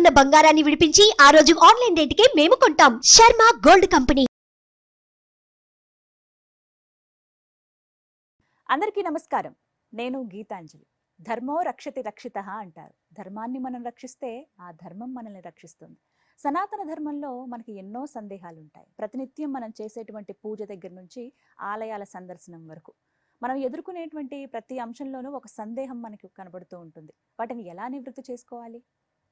ఉన్న బంగారాన్ని విడిపించి ఆ రోజు ఆన్లైన్ రేటుకే మేము కొంటాం. Sharma gold company. అందరికీ నమస్కారం. నేను గీతాంజలి. ధర్మో రక్షతి రక్షితః అంటారు. ధర్మాన్ని మనం రక్షిస్తే ఆ ధర్మం మనల్ని రక్షిస్తుంది. సనాతన ధర్మంలో మనకి ఎన్నో సందేహాలు ఉంటాయి. ప్రతినిత్యం మనం చేసేటువంటి పూజ దగ్గర నుంచి ఆలయాల సందర్శనం వరకు మనం ఎదుర్కొనేటువంటి ప్రతి అంశంలోనూ ఒక సందేహం మనకి కనబడుతూ ఉంటుంది. వాటిని ఎలా నివృత్తి చేసుకోవాలి?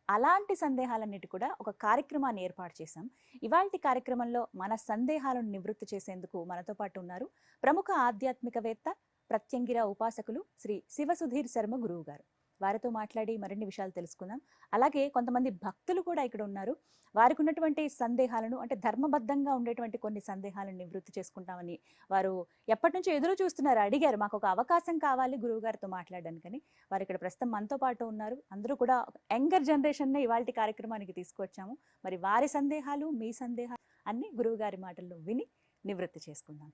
అలాంటి సందేహాలన్నిటి కూడా ఒక కార్యక్రమాన్ని ఏర్పాటు చేశాం. ఇవాల్టి కార్యక్రమంలో మన సందేహాలను నివృత్తి చేసేందుకు మనతో పాటు ఉన్నారు ప్రముఖ ఆధ్యాత్మికవేత్త, ప్రత్యంగిర ఉపాసకులు శ్రీ శివసుధీర్ శర్మ గురువు గారు. వారితో మాట్లాడి మరిన్ని విషయాలు తెలుసుకుందాం. అలాగే కొంతమంది భక్తులు కూడా ఇక్కడ ఉన్నారు. వారికి ఉన్నటువంటి సందేహాలను, అంటే ధర్మబద్ధంగా ఉండేటువంటి కొన్ని సందేహాలను నివృత్తి చేసుకుంటామని వారు ఎప్పటి నుంచో ఎదురు చూస్తున్నారు. అడిగారు, మాకు ఒక అవకాశం కావాలి గురువు గారితో మాట్లాడడానికని. వారు ఇక్కడ ప్రస్తుతం మనతో పాటు ఉన్నారు. అందరూ కూడా యంగర్ జనరేషన్నే ఇవాళ కార్యక్రమానికి తీసుకొచ్చాము. మరి వారి సందేహాలు, మీ సందేహాలు అన్ని గురువు గారి మాటల్లో విని నివృత్తి చేసుకుందాం.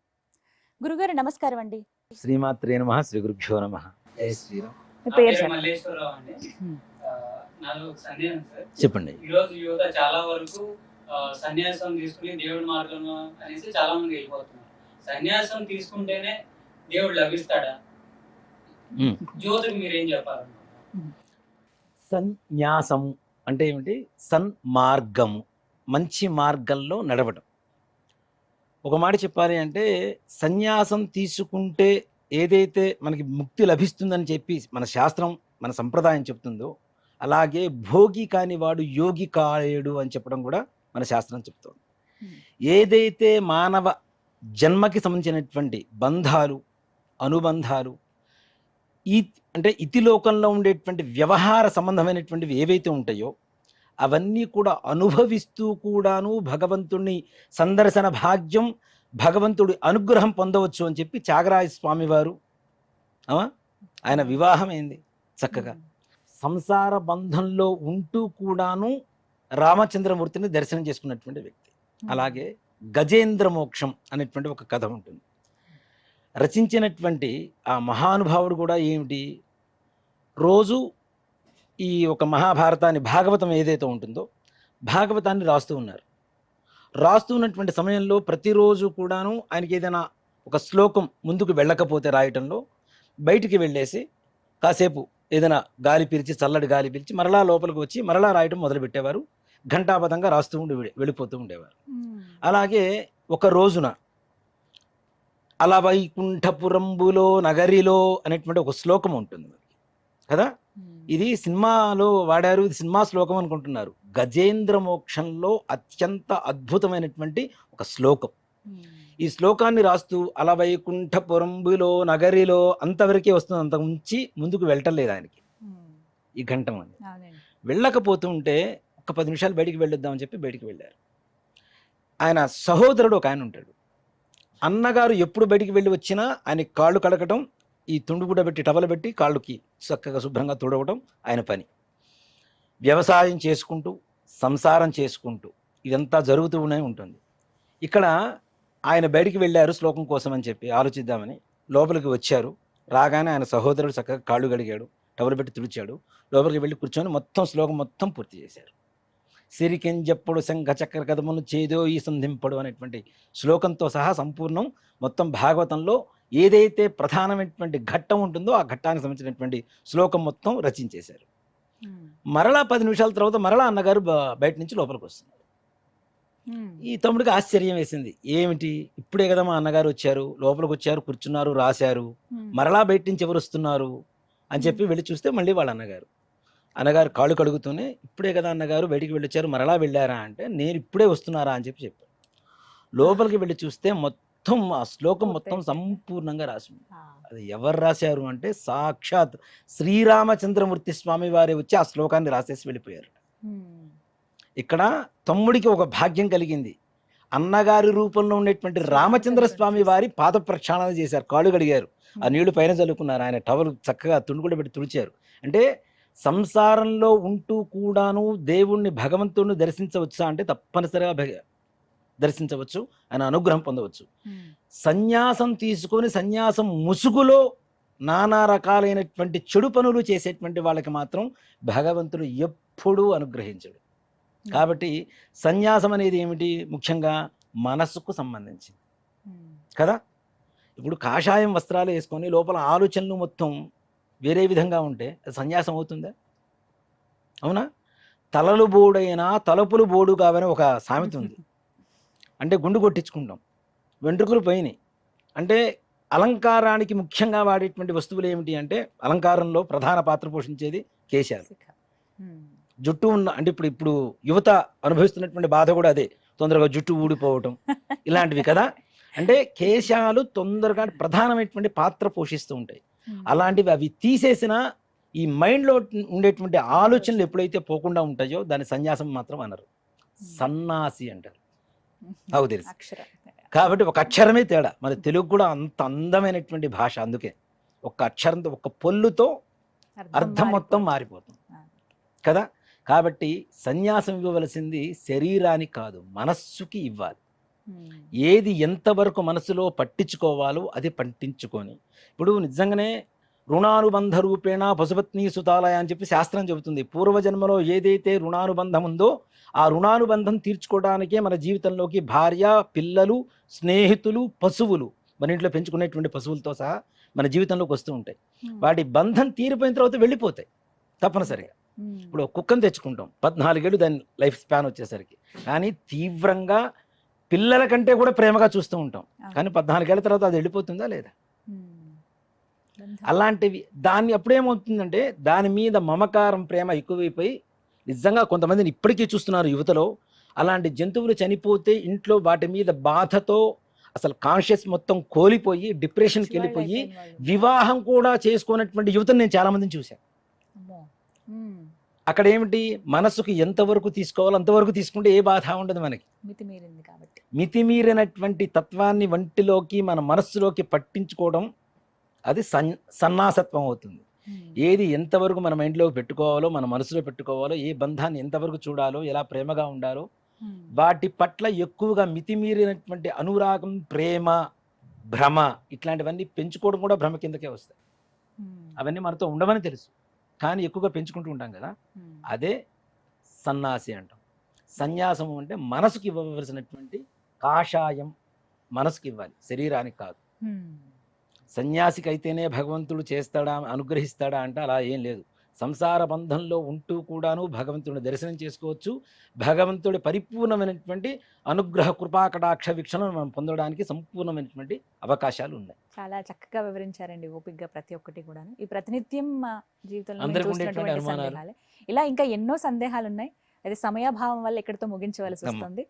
గురుగారు నమస్కారం అండి. శ్రీమాత్రే నమః. శ్రీ గురుభ్యో నమః. జై శ్రీరామ్. మీ పేరు మల్లేశ్వరరావు అండి. నాలో ఒక సందేహం సార్. చెప్పండి. ఈ రోజు యువత చాలా వరకు సన్యాసం తీసుకుని దేవుడి మార్గం అనేసి చాలా మంది వెళ్ళిపోతున్నారు. సన్యాసం తీసుకుంటేనే దేవుడు లభిస్తాడా? యువతకి మీరేం చెప్పాలి? సన్యాసం అంటే ఏమిటి? సన్మార్గము, మంచి మార్గంలో నడవడం. ఒక మాట చెప్పాలి అంటే, సన్యాసం తీసుకుంటే ఏదైతే మనకి ముక్తి లభిస్తుందని చెప్పి మన శాస్త్రం, మన సంప్రదాయం చెప్తుందో, అలాగే భోగి కాని వాడు యోగి కాలేడు అని చెప్పడం కూడా మన శాస్త్రం చెప్తుంది. ఏదైతే మానవ జన్మకి సంబంధించినటువంటి బంధాలు, అనుబంధాలు, అంటే ఇతిలోకంలో ఉండేటువంటి వ్యవహార సంబంధమైనటువంటివి ఏవైతే ఉంటాయో అవన్నీ కూడా అనుభవిస్తూ కూడాను భగవంతుడిని సందర్శన భాగ్యం, భగవంతుడి అనుగ్రహం పొందవచ్చు అని చెప్పి త్యాగరాజ స్వామి వారు ఆయన వివాహం అయింది చక్కగా. సంసార బంధంలో ఉంటూ కూడాను రామచంద్రమూర్తిని దర్శనం చేసుకున్నటువంటి వ్యక్తి. అలాగే గజేంద్ర మోక్షం అనేటువంటి ఒక కథ ఉంటుంది. రచించినటువంటి ఆ మహానుభావుడు కూడా ఏమిటి, రోజు ఈ ఒక మహాభారతాన్ని, భాగవతం ఏదైతే ఉంటుందో భాగవతాన్ని రాస్తూ ఉన్నారు. రాస్తూ ఉన్నటువంటి సమయంలో ప్రతిరోజు కూడాను ఆయనకి ఏదైనా ఒక శ్లోకం ముందుకు వెళ్ళకపోతే రాయటంలో బయటికి వెళ్ళేసి కాసేపు ఏదైనా గాలి పీల్చి, చల్లటి గాలి పీల్చి మరలా లోపలికి వచ్చి మరలా రాయటం మొదలుపెట్టేవారు. ఘంటాపథంగా రాస్తూ వెళ్ళిపోతూ ఉండేవారు. అలాగే ఒక రోజున అలా వైకుంఠపురంబులో నగరిలో అనేటువంటి ఒక శ్లోకం ఉంటుంది కదా. ఇది సినిమాలో వాడారు, ఇది సినిమా శ్లోకం అనుకుంటున్నారు. గజేంద్ర మోక్షంలో అత్యంత అద్భుతమైనటువంటి ఒక శ్లోకం. ఈ శ్లోకాన్ని రాస్తూ అలా వైకుంఠపురంబులో నగరిలో అంతవరకే వస్తుంది, అంత ఉంచి ముందుకు వెళ్ళటలేదు ఆయనకి ఈ ఘంటం అని. వెళ్ళకపోతూ ఉంటే ఒక 10 నిమిషాలు బయటికి వెళ్ళొద్దామని చెప్పి బయటికి వెళ్ళారు. ఆయన సహోదరుడు ఒక ఆయన ఉంటాడు. అన్నగారు ఎప్పుడు బయటికి వెళ్ళి వచ్చినా ఆయన కాళ్ళు కడగటం, ఈ తుండు కూడా పెట్టి టవలు పెట్టి కాళ్ళకి చక్కగా శుభ్రంగా తుడవడం ఆయన పని. వ్యవసాయం చేసుకుంటూ, సంసారం చేసుకుంటూ ఇదంతా జరుగుతూనే ఉంటుంది. ఇక్కడ ఆయన బయటికి వెళ్ళారు శ్లోకం కోసం అని చెప్పి ఆలోచిద్దామని. లోపలికి వచ్చారు. రాగానే ఆయన సహోదరుడు చక్కగా కాళ్ళు గడిగాడు, టవలు పెట్టి తుడిచాడు. లోపలికి వెళ్ళి కూర్చొని మొత్తం శ్లోకం మొత్తం పూర్తి చేశారు. సిరికెంజప్పుడు శంఖ చక్ర కథమును చేదో ఈ సంధింపడు అనేటువంటి శ్లోకంతో సహా సంపూర్ణం మొత్తం భాగవతంలో ఏదైతే ప్రధానమైనటువంటి ఘట్టం ఉంటుందో ఆ ఘట్టానికి సంబంధించినటువంటి శ్లోకం మొత్తం రచించేశారు. మరలా 10 నిమిషాల తర్వాత మరలా అన్నగారు బయట నుంచి లోపలికి వస్తున్నారు. ఈ తమ్ముడికి ఆశ్చర్యం వేసింది. ఏమిటి, ఇప్పుడే కదా మా అన్నగారు వచ్చారు, లోపలికి వచ్చారు, కూర్చున్నారు, రాశారు, మరలా బయట నుంచి ఎవరు వస్తున్నారు అని చెప్పి వెళ్ళి చూస్తే మళ్ళీ వాళ్ళ అన్నగారు కాళ్ళు కడుగుతూనే, ఇప్పుడే కదా అన్నగారు బయటికి వెళ్ళొచ్చారు, మరలా వెళ్ళారా అంటే, నేను ఇప్పుడే వస్తున్నారా అని చెప్పి చెప్పారు. లోపలికి వెళ్ళి చూస్తే మొత్తం ఆ శ్లోకం మొత్తం సంపూర్ణంగా రాసింది. అది ఎవరు రాశారు అంటే సాక్షాత్ శ్రీరామచంద్రమూర్తి స్వామి వారే వచ్చి ఆ శ్లోకాన్ని రాసేసి వెళ్ళిపోయారు. ఇక్కడ తమ్ముడికి ఒక భాగ్యం కలిగింది. అన్నగారి రూపంలో ఉండేటువంటి రామచంద్ర స్వామి వారి పాద ప్రక్షాళన చేశారు, కాళ్ళు కడిగారు, ఆ నీళ్లు పైన చల్లుకున్నారు, ఆయన టవల్ చక్కగా తుండుగుడ పెట్టి తుడిచారు. అంటే సంసారంలో ఉంటూ కూడాను దేవుణ్ణి, భగవంతుడిని దర్శించవచ్చా అంటే తప్పనిసరిగా దర్శించవచ్చు, ఆయన అనుగ్రహం పొందవచ్చు. సన్యాసం తీసుకొని సన్యాసం ముసుగులో నానా రకాలైనటువంటి చెడు పనులు చేసేటువంటి వాళ్ళకి మాత్రం భగవంతుడు ఎప్పుడూ అనుగ్రహించడు. కాబట్టి సన్యాసం అనేది ఏమిటి? ముఖ్యంగా మనస్సుకు సంబంధించింది కదా. ఇప్పుడు కాషాయం వస్త్రాలు వేసుకొని లోపల ఆలోచనలు మొత్తం వేరే విధంగా ఉంటే అది సన్యాసం అవుతుందా? అవునా? తలలు బోడైనా తలుపులు బోడు కావని ఒక సామెత ఉంది. అంటే గుండు కొట్టించుకుంటాం, వెంట్రుకలు పోయినాయి. అంటే అలంకారానికి ముఖ్యంగా వాడేటువంటి వస్తువులు ఏమిటి అంటే, అలంకారంలో ప్రధాన పాత్ర పోషించేది కేశాలు. జుట్టు ఉన్న అంటే ఇప్పుడు యువత అనుభవిస్తున్నటువంటి బాధ కూడా అదే, తొందరగా జుట్టు ఊడిపోవటం ఇలాంటివి కదా. అంటే కేశాలు తొందరగా ప్రధానమైనటువంటి పాత్ర పోషిస్తూ ఉంటాయి. అలాంటివి అవి తీసేసిన ఈ మైండ్లో ఉండేటువంటి ఆలోచనలు ఎప్పుడైతే పోకుండా ఉంటాయో దాని సన్యాసం మాత్రం అనరు, సన్నాసి అంటారు. నాకు తెలుసు. కాబట్టి ఒక అక్షరమే తేడా. మన తెలుగు కూడా అంత అందమైనటువంటి భాష, అందుకే ఒక అక్షరంతో ఒక పొల్లుతో అర్థం మొత్తం మారిపోతుంది కదా. కాబట్టి సన్యాసం ఇవ్వవలసింది శరీరానికి కాదు, మనస్సుకి ఇవ్వాలి. ఏది ఎంతవరకు మనసులో పట్టించుకోవాలో అది పట్టించుకొని, ఇప్పుడు నిజంగానే రుణానుబంధ రూపేణ పశుపత్ని సుతాలయ అని చెప్పి శాస్త్రం చెబుతుంది. పూర్వజన్మలో ఏదైతే రుణానుబంధం ఉందో ఆ రుణానుబంధం తీర్చుకోవడానికే మన జీవితంలోకి భార్య, పిల్లలు, స్నేహితులు, పశువులు, మన ఇంట్లో పెంచుకునేటువంటి పశువులతో సహా మన జీవితంలోకి వస్తూ ఉంటాయి. వాటి బంధం తీరిపోయిన తర్వాత వెళ్ళిపోతాయి తప్పనిసరిగా. ఇప్పుడు కుక్కను తెచ్చుకుంటాం, 14 ఏళ్ళు దాని లైఫ్ స్పాన్ వచ్చేసరికి, కానీ తీవ్రంగా పిల్లల కంటే కూడా ప్రేమగా చూస్తూ ఉంటాం. కానీ 14 ఏళ్ళ తర్వాత అది వెళ్ళిపోతుందా లేదా? అలాంటివి దాన్ని అప్పుడేమవుతుందంటే దాని మీద మమకారం, ప్రేమ ఎక్కువైపోయి నిజంగా కొంతమందిని ఇప్పటికీ చూస్తున్నారు యువతలో. అలాంటి జంతువులు చనిపోతే ఇంట్లో వాటి మీద బాధతో అసలు కాన్షియస్ మొత్తం కోల్పోయి డిప్రెషన్కి వెళ్ళిపోయి వివాహం కూడా చేసుకున్నటువంటి యువతను నేను చాలా మందిని చూశాను. అక్కడ ఏమిటి, మనసుకు ఎంతవరకు తీసుకోవాలో అంతవరకు తీసుకుంటే ఏ బాధ ఉండదు మనకి. మితిమీరినటువంటి తత్వాన్ని వంటిలోకి మన మనస్సులోకి పట్టించుకోవడం అది సన్నాసత్వం అవుతుంది. ఏది ఎంతవరకు మన మైండ్లోకి పెట్టుకోవాలో, మన మనసులో పెట్టుకోవాలో, ఏ బంధాన్ని ఎంతవరకు చూడాలో, ఎలా ప్రేమగా ఉండాలో, వాటి పట్ల ఎక్కువగా మితిమీరినటువంటి అనురాగం, ప్రేమ, భ్రమ ఇట్లాంటివన్నీ పెంచుకోవడం కూడా భ్రమ కిందకే వస్తాయి. అవన్నీ మనతో ఉండవని తెలుసు, కానీ ఎక్కువగా పెంచుకుంటూ ఉంటాం కదా. అదే సన్నాసి అంటాం. సన్యాసము అంటే మనసుకి ఇవ్వవలసినటువంటి కాషాయం మనసుకి ఇవ్వాలి, శరీరానికి కాదు. సన్యాసికి అయితేనే భగవంతుడు చేస్తాడా, అనుగ్రహిస్తాడా అంటే అలా ఏం లేదు. సంసార బంధంలో ఉంటూ కూడాను భగవంతుడిని దర్శనం చేసుకోవచ్చు. భగవంతుడి పరిపూర్ణమైనటువంటి అనుగ్రహ కృపాకటాక్ష వీక్షణను మనం పొందడానికి సంపూర్ణమైనటువంటి అవకాశాలు ఉన్నాయి. చాలా చక్కగా వివరించారండి, ఓపికగా ప్రతి ఒక్కటి కూడా. ఈ ప్రతినిత్యం జీవితంలో అందరికీ ఉండేటువంటి అనుమానాలు, ఇలా ఇంకా ఎన్నో సందేహాలు ఉన్నాయి. అది సమయాభావం వల్ల ఎక్కడితో ముగించవలసి వస్తుంది.